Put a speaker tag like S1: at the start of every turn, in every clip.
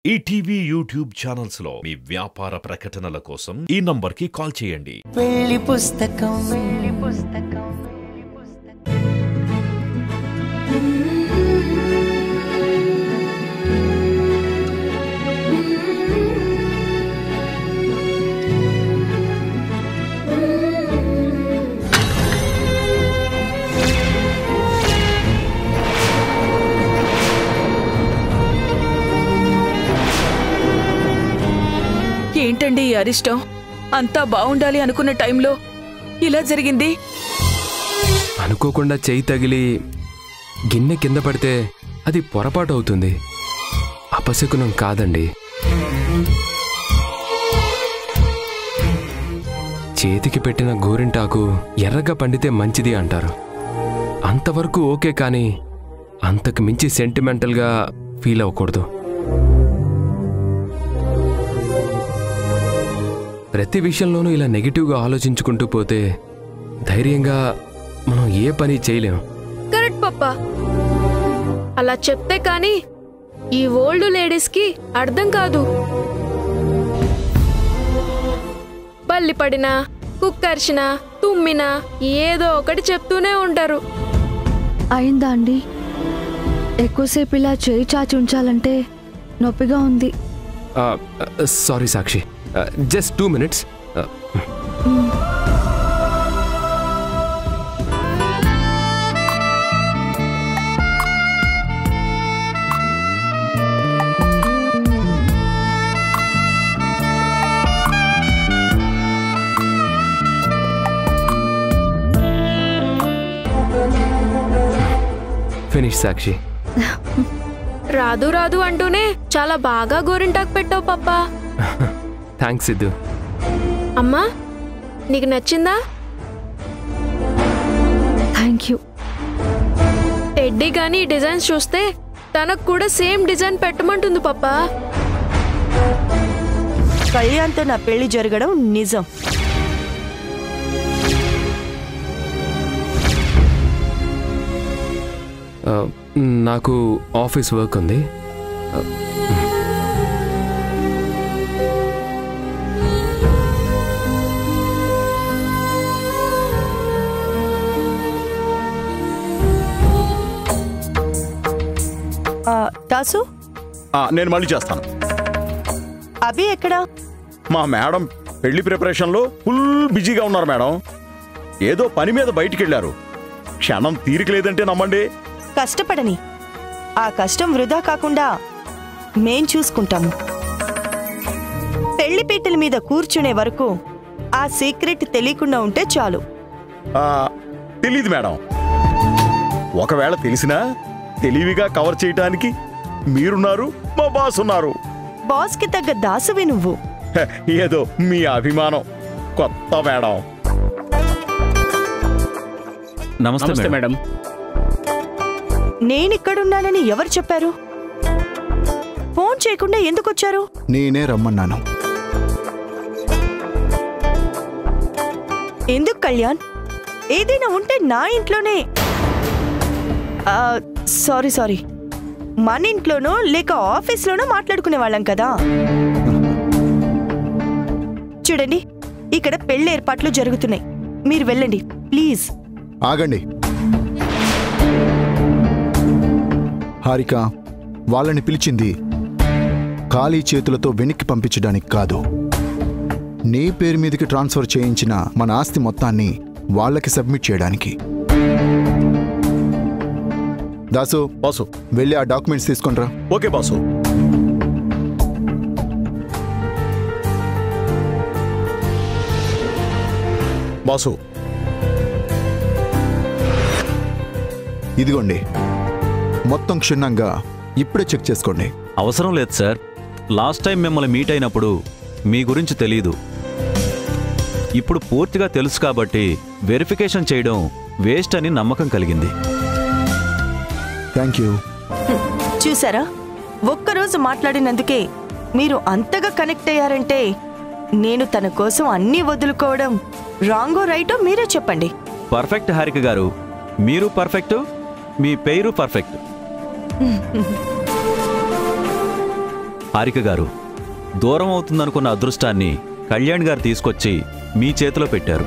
S1: ETV YouTube channels లో మీ వ్యాపార ప్రకటనల కోసం ఈ నంబర్కి కాల్ చేయండి.
S2: పెళ్లి పుస్తకం
S3: ఏంటండి ఈ అరిష్టం? అంతా బాగుండాలి అనుకున్న టైంలో ఇలా జరిగింది.
S4: అనుకోకుండా చెయ్యి తగిలి గిన్నె కింద పడితే అది పొరపాటు అవుతుంది, అపశకునం కాదండి. చేతికి పెట్టిన గోరింటాకు ఎర్రగా పండితే మంచిది అంటారు. అంతవరకు ఓకే, కానీ అంతకు మించి సెంటిమెంటల్గా ఫీల్ అవ్వకూడదు. ప్రతి విషయంలోనూ ఇలా నెగిటివ్గా ఆలోచించుకుంటూ పోతే ధైర్యంగా మనం ఏ పని చేయలేం.
S5: కరెక్ట్ పప్పా. అలా చెప్తే కానీ ఈ ఓల్డ్ లేడీస్ కి అర్థం కాదు. బల్లి పడినా, కుక్కర్చినా, తుమ్మినా ఏదో ఒకటి చెప్తూనే ఉంటారు.
S6: అయిందా అండి? ఎక్కువసేపు ఇలా చేయి చాచి ఉంచాలంటే నొప్పిగా ఉంది.
S4: సారీ సాక్షి, just 2 minutes. Finish సాక్షి.
S5: రాదు రాదు అంటూనే చాలా బాగా గోరింటాకు పెట్టావు పప్పా.
S4: థ్యాంక్స్ సిద్ధు.
S5: అమ్మా, నీకు నచ్చిందా?
S6: Thank you.
S5: టెడ్డీ గానీ డిజైన్స్ చూస్తే తనకు కూడా సేమ్ డిజైన్ పెట్టమంటుంది పప్పా.
S2: కళ్యాణ్తో నా పెళ్లి జరగడం నిజం.
S4: నాకు ఆఫీస్ వర్క్ ఉంది.
S2: దాసు,
S7: నేను మళ్ళీ చేస్తాను.
S2: అభి ఎక్కడా?
S7: మా మేడం పెళ్లి ప్రిపరేషన్లో ఫుల్ బిజీగా ఉన్నారు మేడం. ఏదో పని మీద బయటికి వెళ్ళారు. క్షణం తీరిక లేదంటే నమ్మండి.
S2: కష్టపడని, ఆ కష్టం వృధా కాకుండా మేం చూసుకుంటాము. పెళ్లి పీటల మీద కూర్చునే వరకు ఆ సీక్రెట్ తెలియకుండా ఉంటే చాలు.
S7: తెలీదు మేడం. ఒకవేళ తెలిసినా తెలివిగా కవర్ చేయటానికి మీరున్నారు, మా బాస్ ఉన్నారు.
S2: బాస్కి తగ్గ దాసువి నువ్వు.
S7: ఏదో మీ అభిమానం. కొత్త మేడం.
S8: నమస్తే మేడం.
S2: నేనిక్కడున్నానని ఎవరు చెప్పారు? ఫోన్ చేయకుండా ఎందుకు వచ్చారు?
S9: నేనే రమ్మన్నాను.
S2: ఎందుకు కళ్యాణ్? ఏదైనా ఉంటే నా ఇంట్లోనే. సారీ, మన ఇంట్లోనో లేక ఆఫీస్లోనో మాట్లాడుకునే వాళ్ళం కదా. చూడండి, ఇక్కడ పెళ్లి ఏర్పాట్లు జరుగుతున్నాయి. మీరు వెళ్ళండి ప్లీజ్.
S9: ఆగండి హారిక, వాళ్ళని పిలిచింది ఖాళీ చేతులతో వెనక్కి పంపించడానికి కాదు. నీ పేరు మీదకి ట్రాన్స్ఫర్ చేయించిన మన ఆస్తి మొత్తాన్ని వాళ్ళకి సబ్మిట్ చేయడానికి. దాసు,
S7: బాసు,
S9: వెళ్ళి ఆ డాక్యుమెంట్స్ తీసుకొనిరా.
S7: Okay boss. బాసు,
S9: ఇదిగోండి, మొత్తం క్షుణ్ణంగా ఇప్పుడే చెక్ చేసుకోండి.
S8: అవసరం లేదు సార్. లాస్ట్ టైం మిమ్మల్ని మీట్ అయినప్పుడు మీ గురించి తెలీదు. ఇప్పుడు పూర్తిగా తెలుసు కాబట్టి వెరిఫికేషన్ చేయడం వేస్ట్ అని నమ్మకం కలిగింది.
S9: Thank you.
S2: చూసారా, ఒక్కరోజు మాట్లాడినందుకే మీరు అంతగా కనెక్ట్ అయ్యారంటే నేను తన కోసం అన్నీ వదులుకోవడం రాంగో రైటో మీరే చెప్పండి.
S8: పర్ఫెక్ట్ హారిక గారు, మీరు పర్ఫెక్ట్, మీ పేరు పర్ఫెక్ట్. హారిక గారు, దూరం అవుతుందనుకున్న అదృష్టాన్ని కళ్యాణ్ గారు తీసుకొచ్చి మీ చేతిలో పెట్టారు.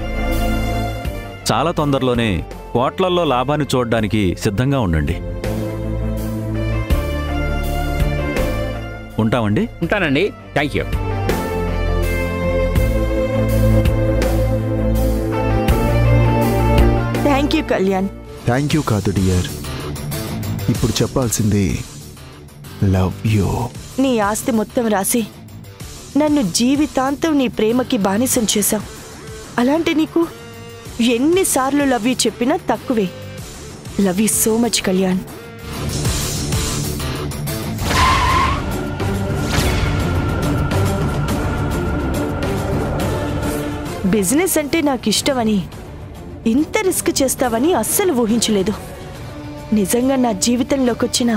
S8: చాలా తొందరలోనే కోట్లల్లో లాభాన్ని చూడడానికి సిద్ధంగా ఉండండి. ఉంటామండి.
S10: ఉంటానండి. Thank you.
S2: Thank you Kalyan.
S9: Thank you కాదు డియర్, ఇప్పుడు చెప్పాల్సింది లవ్ యూ.
S2: నీ ఆస్తి మొత్తం రాసి నన్ను జీవితాంతం నీ ప్రేమకి బానిసం చేశావు. అలాంటి నీకు ఎన్నిసార్లు లవ్ యూ చెప్పినా తక్కువే. Love you so much Kalyan. Business అంటే నాకు ఇష్టమని, ఇంత రిస్క్ చేస్తావని అస్సలు ఊహించలేదు. నిజంగా నా జీవితంలోకి వచ్చిన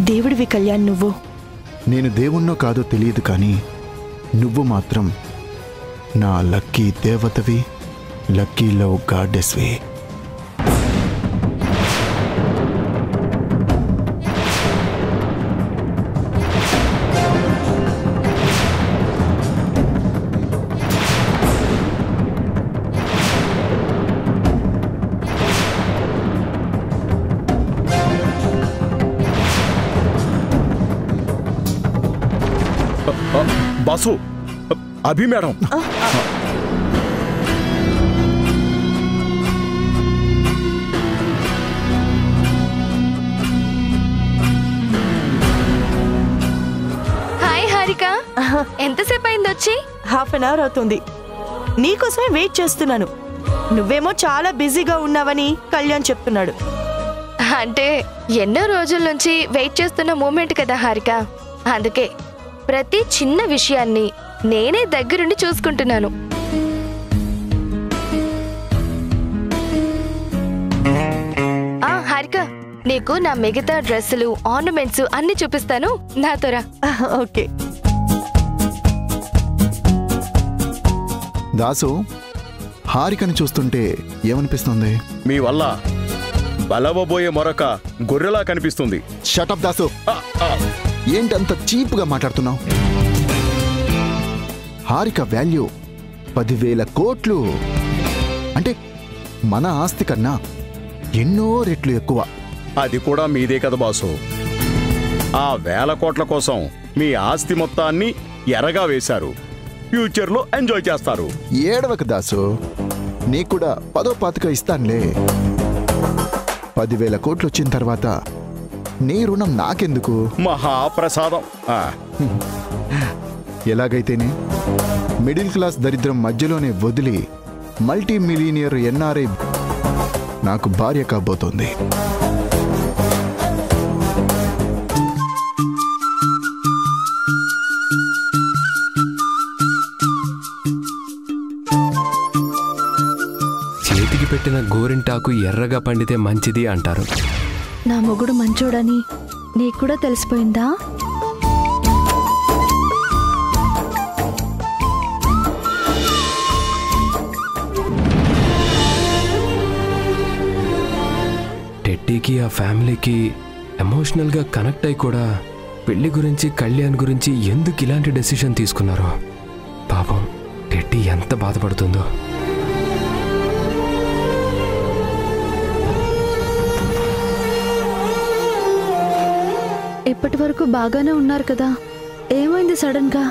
S2: దేవుడివి కళ్యాణ్ నువ్వు.
S9: నేను దేవుణ్ణో కాదో తెలియదు, కానీ నువ్వు మాత్రం నా లక్కీ దేవతవి, లక్కీ లవ్ గాడెస్వి.
S7: బాసు, అభి మేడం.
S11: హాయ్ హారిక, ఎంతసేపు అయింది వచ్చి?
S2: హాఫ్ అన్ అవర్ అవుతుంది. నీకోసమే వెయిట్ చేస్తున్నాను. నువ్వేమో చాలా బిజీగా ఉన్నావని కళ్యాణ్ చెప్తున్నాడు.
S11: అంటే ఎన్నో రోజుల నుంచి వెయిట్ చేస్తున్న మూమెంట్ కదా హారిక, అందుకే ప్రతి చిన్న విషయాన్ని నేనే దగ్గరుండి చూసుకుంటున్నాను. హారిక, నీకు నా మిగతా డ్రెస్సులు, ఆర్నమెంట్స్ అన్ని చూపిస్తాను, నాతో రా.
S2: ఓకే.
S9: దాసు, హారికని చూస్తుంటే ఏమనిపిస్తుంది?
S7: మీ వల్ల బలవబోయే మరొక గొర్రెలా కనిపిస్తుంది.
S9: షటప్ దాసు, ఏంటంత చీప్గా మాట్లాడుతున్నావు? హారిక వాల్యూ 10,000 కోట్లు. అంటే మన ఆస్తి కన్నా ఎన్నో రెట్లు ఎక్కువ.
S7: అది కూడా మీదే కదా బాసు. ఆ 1,000 కోట్ల కోసం మీ ఆస్తి మొత్తాన్ని ఎరగా వేశారు. ఫ్యూచర్లో ఎంజాయ్ చేస్తారు.
S9: ఏడవక దాసు, నీకు కూడా 10,000 ఇస్తానులే. 10,000 కోట్లు వచ్చిన తర్వాత నీ రుణం నాకెందుకు?
S7: మహాప్రసాదం.
S9: ఎలాగైతేనే మిడిల్ క్లాస్ దరిద్రం మధ్యలోనే వదిలి మల్టీ మిలీనియర్ ఎన్ఆర్ఐ నాకు భార్య కాబోతోంది.
S4: చేతికి పెట్టిన గోరింటాకు ఎర్రగా పండితే మంచిది అంటారు.
S6: నా మొగుడు మంచోడని నీకు కూడా తెలిసిపోయిందా?
S4: టెడ్డీకి ఆ ఫ్యామిలీకి ఎమోషనల్గా కనెక్ట్ అయి కూడా పెళ్లి గురించి, కళ్యాణ్ గురించి ఎందుకు ఇలాంటి డెసిషన్ తీసుకున్నారో పాపం టెడ్డీ ఎంత బాధపడుతుందో.
S6: ఇప్పటి వరకు బాగానే ఉన్నారు కదా, ఏమైంది సడన్ గా?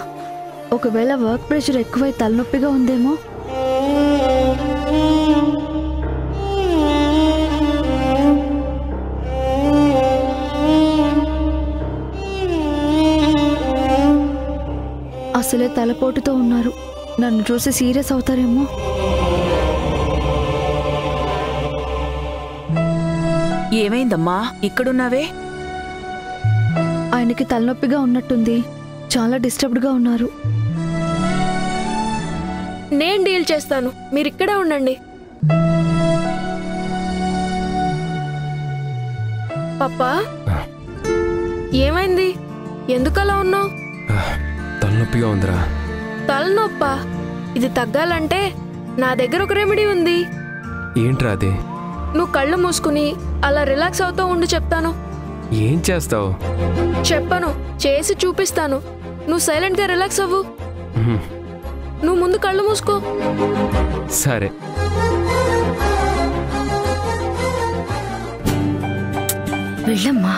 S6: ఒకవేళ వర్క్ ప్రెషర్ ఎక్కువై తలనొప్పిగా ఉందేమో. అసలే తలపోటుతో ఉన్నారు, నన్ను చూసి సీరియస్ అవుతారేమో.
S3: ఏమైందమ్మా ఇక్కడున్నావే?
S6: ఆయనకి తలనొప్పిగా ఉన్నట్టుంది, చాలా డిస్టర్బ్డ్గా ఉన్నారు.
S5: నేను డీల్ చేస్తాను, మీరు ఇక్కడే ఉండండి. పప్పా, ఏమైంది? ఎందుకలా ఉన్నావు?
S4: తలనొప్పిగా ఉందిరా.
S5: తలనొప్పా? ఇది తగ్గాలంటే నా దగ్గర ఒక రెమెడీ ఉంది.
S4: ఏంట్రా అది?
S5: నువ్వు కళ్ళు మూసుకుని అలా రిలాక్స్ అవుతూ ఉండి చెప్తాను.
S4: ఏం చేస్తావు?
S5: చెప్పను, చేసి చూపిస్తాను. నువ్వు సైలెంట్గా రిలాక్స్ అవ్వు. నువ్వు ముందు కళ్ళు మూసుకో.
S4: సరే.
S6: వెళ్ళమ్మా,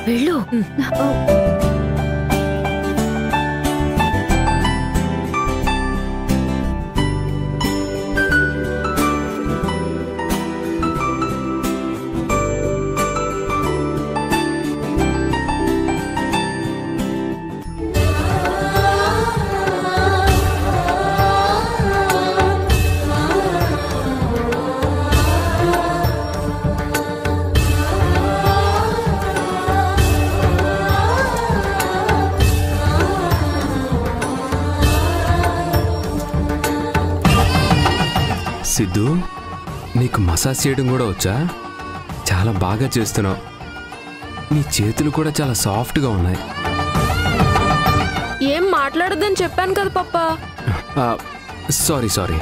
S6: వెళ్ళు.
S4: సిద్ధు, నీకు మసాజ్ చేయడం కూడా వచ్చా? చాలా బాగా చేస్తున్నావు. నీ చేతులు కూడా చాలా సాఫ్ట్గా ఉన్నాయి.
S5: ఏం మాట్లాడొద్దని చెప్పాను కదా పప్పా.
S4: Sorry sorry.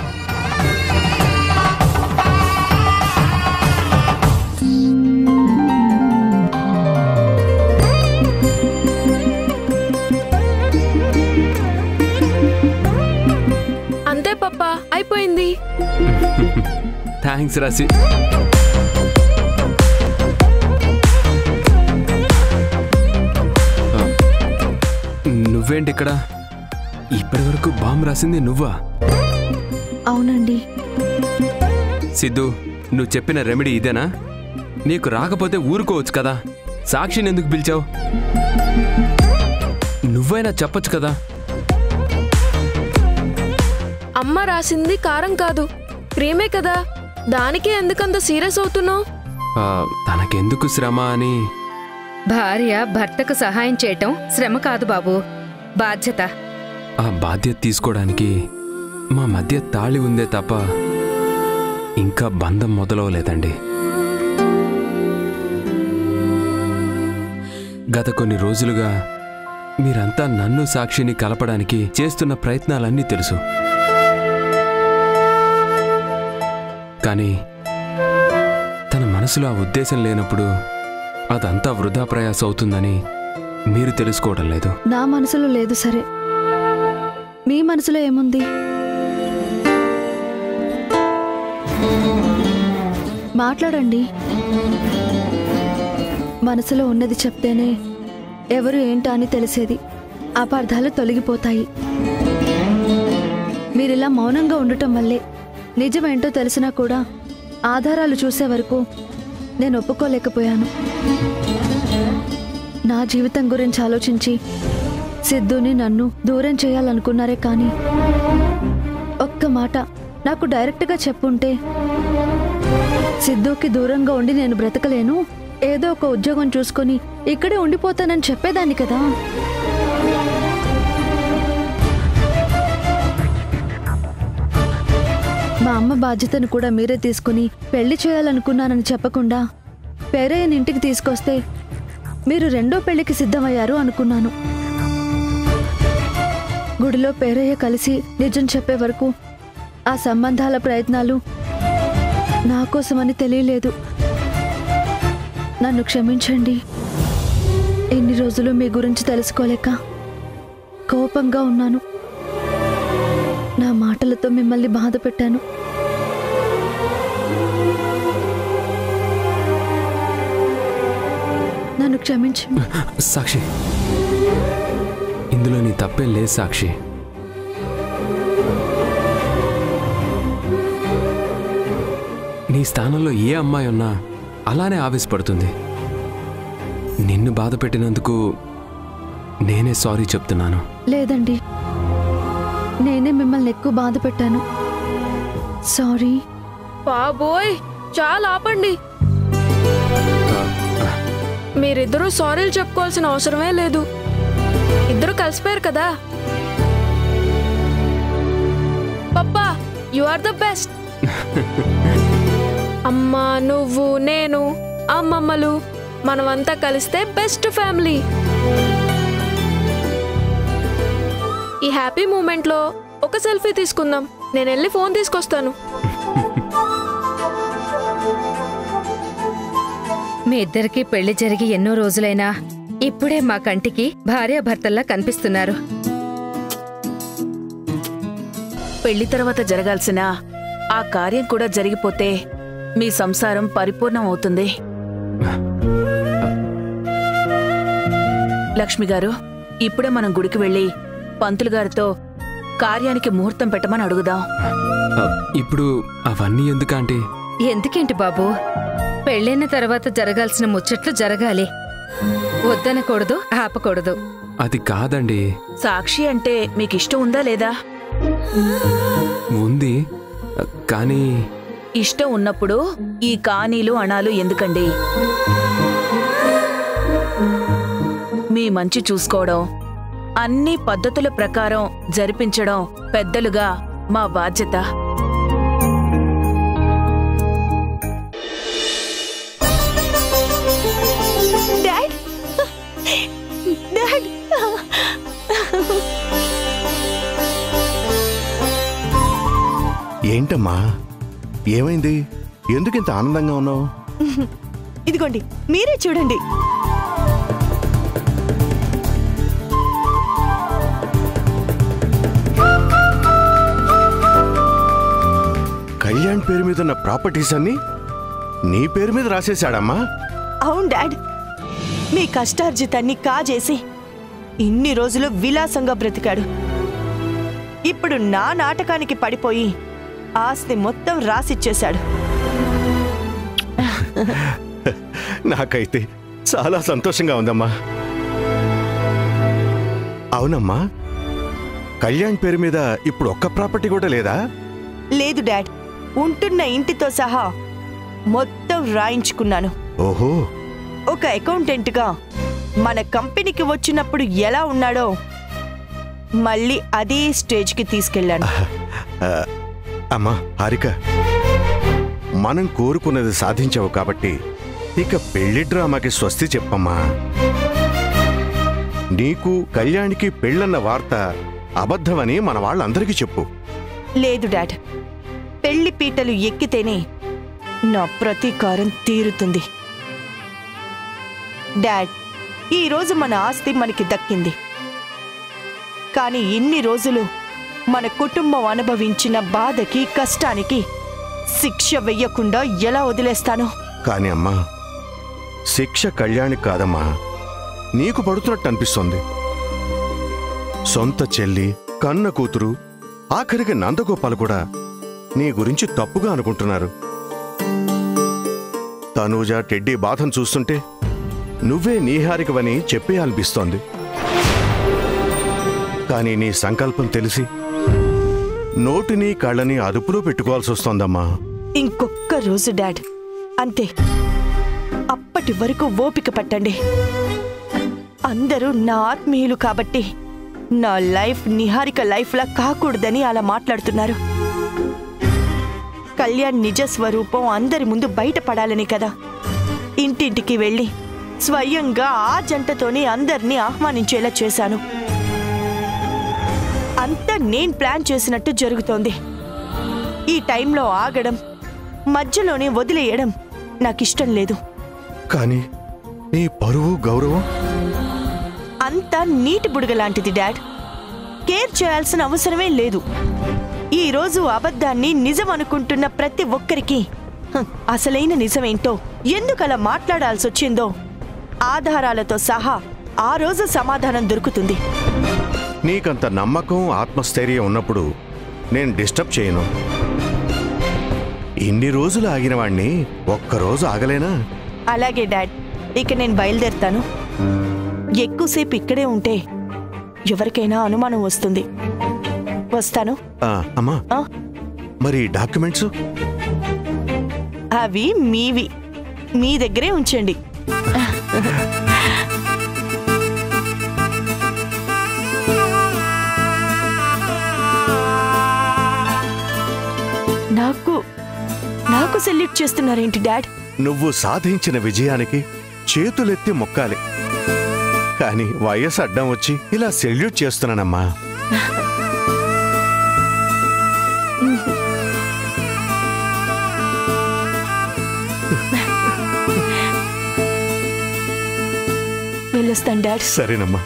S5: అంతే పప్పా, అయిపోయింది.
S4: థ్యాంక్స్ రాశి. నువ్వేంటి ఇక్కడ? ఇప్పటి వరకు బాంబు రాసింది నువ్వా?
S6: అవునండి.
S4: సిద్ధు, నువ్వు చెప్పిన రెమెడీ ఇదేనా? నీకు రాకపోతే ఊరుకోవచ్చు కదా. సాక్షిని ఎందుకు పిలిచావు? నువ్వైనా చెప్పొచ్చు కదా.
S5: అమ్మ రాసింది కారం కాదు, ప్రేమే కదా. దానికే ఎందుకంత సీరియస్ అవుతున్నావు?
S4: తనకెందుకు శ్రమ అని.
S10: భార్య భర్తకు సహాయం చేయటం శ్రమ కాదు బాబు, బాధ్యత.
S4: ఆ బాధ్యత తీసుకోవడానికి మా మధ్య తాళి ఉందే తప్ప ఇంకా బంధం మొదలవలేదండి. గత కొన్ని రోజులుగా మీరంతా నన్ను సాక్షిని కలపడానికి చేస్తున్న ప్రయత్నాలన్నీ తెలుసు. కానీ తన మనసులో ఆ ఉద్దేశం లేనప్పుడు అదంతా వృధా ప్రయాస అవుతుందని మీరు తెలుసుకోవడం లేదు.
S6: నా మనసులో లేదు సరే, మీ మనసులో ఏముంది? మాట్లాడండి. మనసులో ఉన్నది చెప్తేనే ఎవరు ఏంటా అని తెలిసేది. అపార్థాలు తొలగిపోతాయి. మీరిలా మౌనంగా ఉండటం వల్లే నిజమేంటో తెలిసినా కూడా ఆధారాలు చూసే వరకు నేను ఒప్పుకోలేకపోయాను. నా జీవితం గురించి ఆలోచించి సిద్ధుని నన్ను దూరం చేయాలనుకున్నారే కానీ ఒక్క మాట నాకు డైరెక్ట్గా చెప్పుంటే సిద్ధుకి దూరంగా ఉండి నేను బ్రతకలేను, ఏదో ఒక ఉద్యోగం చూసుకొని ఇక్కడే ఉండిపోతానని చెప్పేదాన్ని కదా. మా అమ్మ బాధ్యతను కూడా మీరే తీసుకుని పెళ్లి చేయాలనుకున్నానని చెప్పకుండా పేరయ్యని ఇంటికి తీసుకొస్తే మీరు రెండో పెళ్లికి సిద్ధమయ్యారు అనుకున్నాను. గుడిలో పేరయ్య కలిసి నిజం చెప్పే వరకు ఆ సంబంధాల ప్రయత్నాలు నా కోసమని తెలియలేదు. నన్ను క్షమించండి. ఎన్ని రోజులు మీ గురించి తెలుసుకోలేక కోపంగా ఉన్నాను. నా మాటలతో మిమ్మల్ని బాధ పెట్టాను. నన్ను క్షమించు.
S4: సాక్షి, ఇందులో నీ తప్పేం లేదు సాక్షి. నీ స్థానంలో ఏ అమ్మాయి ఉన్నా అలానే ఆవేశపడుతుంది. నిన్ను బాధ పెట్టినందుకు నేనే సారీ చెప్తున్నాను.
S6: లేదండి, నేనే మిమ్మల్ని ఎక్కువ బాధ పెట్టాను. సారీ.
S5: బాబోయ్, చాలా ఆపండి. మీరిద్దరూ సారీలు చెప్పుకోవాల్సిన అవసరమే లేదు. ఇద్దరు కలిసిపోయారు కదా. పప్పా, యు ఆర్ ద బెస్ట్. అమ్మ, నువ్వు, నేను, అమ్మమ్మలు, మనమంతా కలిస్తే బెస్ట్ ఫ్యామిలీ. ఈ హ్యాపీ మూమెంట్లో ఒక సెల్ఫీ తీసుకుందాం. నేను వెళ్ళి ఫోన్ తీసుకొస్తాను.
S10: మీ ఇద్దరికి పెళ్లి జరిగి ఎన్నో రోజులైనా ఇప్పుడే మా కంటికి భార్యాభర్తల్లా కనిపిస్తున్నారు.
S3: పెళ్లి తర్వాత జరగాల్సిన ఆ కార్యం కూడా జరిగిపోతే మీ సంసారం పరిపూర్ణం అవుతుంది. లక్ష్మి గారు, ఇప్పుడే మనం గుడికి వెళ్ళి పంతులు గారితో కార్యానికి ముహూర్తం పెట్టమని అడుగుదాం.
S4: ఇప్పుడు అవన్నీ ఎందుకంటే?
S10: ఎందుకేంటి బాబు, పెళ్ళైన తర్వాత జరగాల్సిన ముచ్చట్లు జరగాలి. వద్దనకూడదు, ఆపకూడదు.
S4: అది కాదండి.
S3: సాక్షి అంటే మీకిష్టం ఉందా లేదా?
S4: ఉంది, కానీ
S3: ఇష్టం ఉన్నప్పుడు ఈ కానీలు అణాలు ఎందుకండి? మీ మంచి చూసుకోవడం, అన్ని పద్ధతుల ప్రకారం జరిపించడం పెద్దలుగా మా బాధ్యత.
S12: ఏంటమ్మా, ఏమైంది? ఎందుకింత ఆనందంగా ఉన్నావు?
S2: ఇదిగోండి, మీరే చూడండి.
S12: కళ్యాణ్ పేరు మీద ఉన్న ప్రాపర్టీస్ అన్ని నీ పేరు మీద రాసేశాడమ్మా.
S2: అవును డాడ్, మీ కష్టార్జితాన్ని కాజేసి ఇన్ని రోజులు విలాసంగా బ్రతికాడు. ఇప్పుడు నా నాటకానికి పడిపోయి ఆస్తి మొత్తం రాసిచ్చేశాడు.
S12: నాకైతే చాలా సంతోషంగా ఉందమ్మా. అవునమ్మా, కళ్యాణ్ పేరు మీద ఇప్పుడు ఒక్క ప్రాపర్టీ కూడా లేదా?
S2: లేదు డాడ్, ఉంటున్న ఇంటితో సహా మొత్తం రాయించుకున్నాను.
S12: ఓహో.
S2: ఒక అకౌంటెంట్గా మన కంపెనీకి వచ్చినప్పుడు ఎలా ఉన్నాడో మళ్ళీ అదే స్టేజ్కి తీసుకెళ్ళాను.
S12: అమ్మా హారిక, మనం కోరుకున్నది సాధించావు కాబట్టి ఇక పెళ్లి డ్రామాకి స్వస్తి చెప్పమ్మా. నీకు కళ్యాణ్కి పెళ్ళన్న వార్త అబద్ధమని మన వాళ్ళందరికీ చెప్పు.
S2: లేదు డాడ్, పెళ్లి పీటలు ఎక్కితేనే నా ప్రతీకారం తీరుతుంది. డాడ్, ఈరోజు మన ఆస్తి మనకి దక్కింది, కానీ ఇన్ని రోజులు మన కుటుంబం అనుభవించిన బాధకి కష్టానికి శిక్ష వెయ్యకుండా ఎలా వదిలేస్తాను?
S12: కాని అమ్మా, శిక్ష కళ్యాణి కాదమ్మా, నీకు పడుతున్నట్టు అనిపిస్తోంది. సొంత చెల్లి, కన్న కూతురు, ఆఖరికి నందగోపాల్ కూడా నీ గురించి తప్పుగా అనుకుంటున్నారు. తనూజ, టెడ్డీ బాధను చూస్తుంటే నువ్వే నీహారికవని చెప్పేయాలనిపిస్తోంది. కానీ నీ సంకల్పం తెలిసి నోటిని కళ్ళని అదుపులో పెట్టుకోవాల్సి వస్తోందమ్మా.
S2: ఇంకొక్క రోజు డాడ్, అంతే. అప్పటి వరకు ఓపిక పట్టండి. అందరూ నా ఆత్మీయులు కాబట్టి నా లైఫ్ నిహారిక లైఫ్లా కాకూడదని అలా మాట్లాడుతున్నారు. కళ్యాణ్ నిజ స్వరూపం అందరి ముందు బయటపడాలని కదా ఇంటింటికి వెళ్ళి స్వయంగా ఆ జంటతోనే అందరినీ ఆహ్వానించేలా చేశాను. అంతా నేను ప్లాన్ చేసినట్టు జరుగుతోంది. ఈ టైంలో ఆగడం, మధ్యలోనే వదిలేయడం నాకిష్టం లేదు.
S12: కానీ నీ పరువు, గౌరవం
S2: అంతా నీటి బుడగలాంటిది డాడ్. కేర్ చేయాల్సిన అవసరమే లేదు. ఈరోజు అబద్ధాన్ని నిజం అనుకుంటున్న ప్రతి ఒక్కరికి అసలైన నిజమేంటో, ఎందుకలా మాట్లాడాల్సొచ్చిందో ఆధారాలతో సహా ఆ రోజు సమాధానం దొరుకుతుంది.
S12: నీకంత నమ్మకం, ఆత్మస్థైర్యం ఉన్నప్పుడు నేను డిస్టర్బ్ చేయను. ఇన్ని రోజులు ఆగిన వాణ్ణి ఒక్కరోజు ఆగలేనా?
S2: అలాగే డాడ్, ఇక నేను బయలుదేరుతాను. ఎక్కువసేపు ఇక్కడే ఉంటే ఎవరికైనా అనుమానం వస్తుంది. వస్తాను.
S12: అమ్మా, మరి డాక్యుమెంట్స్?
S2: అవి మీవి, మీ దగ్గరే ఉంచండి. నాకు సెల్యూట్ చేస్తున్నారేంటి డాడ్?
S12: నువ్వు సాధించిన విజయానికి చేతులెత్తి మొక్కాలి. కానీ వయసు అడ్డం వచ్చి ఇలా సెల్యూట్ చేస్తున్నానమ్మా.
S2: వెళ్ళొస్తాను డాడ్.
S12: సరేనమ్మా.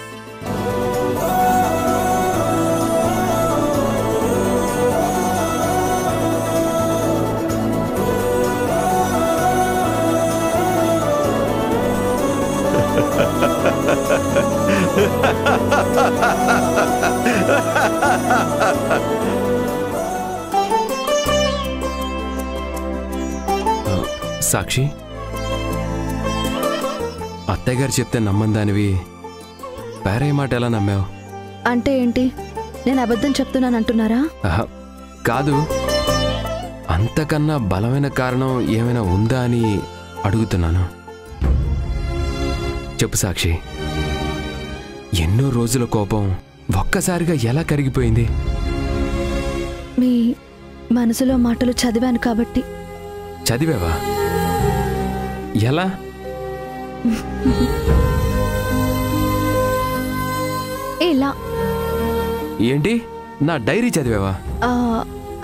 S4: సాక్షి, అత్తయ్య గారు చెప్తే నమ్మందానివి పేరయ్య మాట ఎలా నమ్మావు?
S6: అంటే ఏంటి, నేను అబద్ధం చెప్తున్నాను అంటున్నారా?
S4: కాదు, అంతకన్నా బలమైన కారణం ఏమైనా ఉందా అని అడుగుతున్నాను. చెప్పు సాక్షి, ఎన్నో రోజుల కోపం ఒక్కసారిగా ఎలా కరిగిపోయింది?
S6: మీ మనసులో మాటలు చదివాను కాబట్టి.
S4: చదివావా? ఎలా?
S6: ఇలా.
S4: ఏంటి, నా డైరీ చదివావా?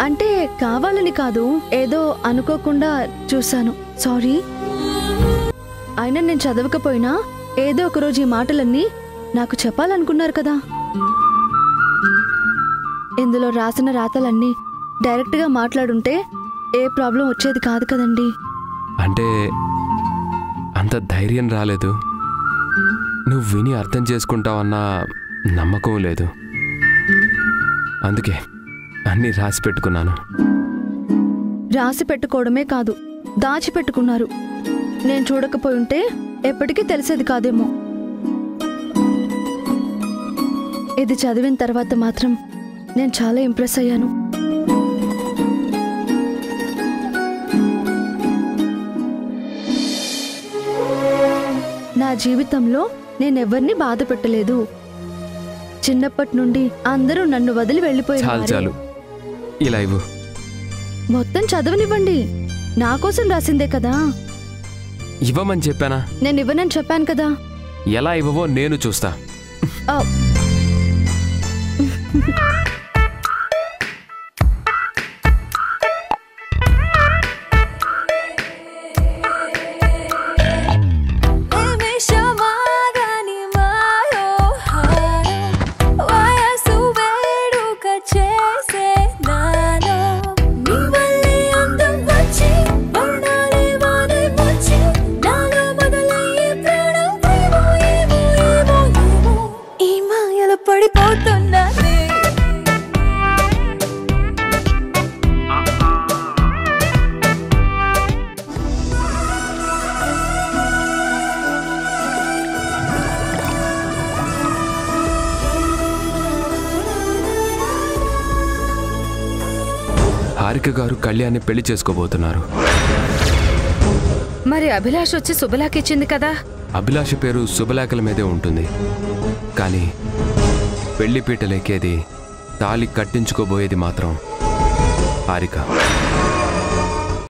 S6: అంటే కావాలని కాదు, ఏదో అనుకోకుండా చూశాను, సారీ. అయినా నేను చదవకపోయినా ఏదో ఒకరోజు ఈ మాటలన్నీ నాకు చెప్పాలనుకున్నారు కదా. ఇందులో రాసిన రాతలన్నీ డైరెక్ట్గా మాట్లాడుంటే ఏ ప్రాబ్లం వచ్చేది కాదు కదండి.
S4: అంటే అంత ధైర్యం రాలేదు, నువ్వు విని అర్థం చేసుకుంటావన్న నమ్మకం లేదు, అందుకే అన్నీ రాసి పెట్టుకున్నాను.
S6: రాసి పెట్టుకోవడమే కాదు, దాచిపెట్టుకున్నారు. నేను చూడకపోయి ఉంటే ఎప్పటికీ తెలిసేది కాదేమో. ఇది చదివిన తర్వాత మాత్రం నేను చాలా ఇంప్రెస్ అయ్యాను. నా జీవితంలో నేనెవ్వరిని బాధ పెట్టలేదు. చిన్నప్పటి నుండి అందరూ నన్ను వదిలి వెళ్ళిపోయారు.
S4: చాలు, ఇలా ఇవ్వు.
S6: మొత్తం చదవనివ్వండి, నా కోసం రాసిందే కదా.
S4: ఇవ్వమని చెప్పానా?
S6: నేను ఇవ్వనని చెప్పాను కదా.
S4: ఎలా ఇవ్వవో నేను చూస్తా. హారిక గారు కళ్యాణ్ని పెళ్లి చేసుకోబోతున్నారు.
S10: మరి అభిలాష్ వచ్చి శుభలేఖ ఇచ్చింది కదా.
S4: అభిలాష పేరు శుభలేఖల మీదే ఉంటుంది, కానీ పెళ్లి పీటలెక్కేది, తాళి కట్టించుకోబోయేది మాత్రం హారిక.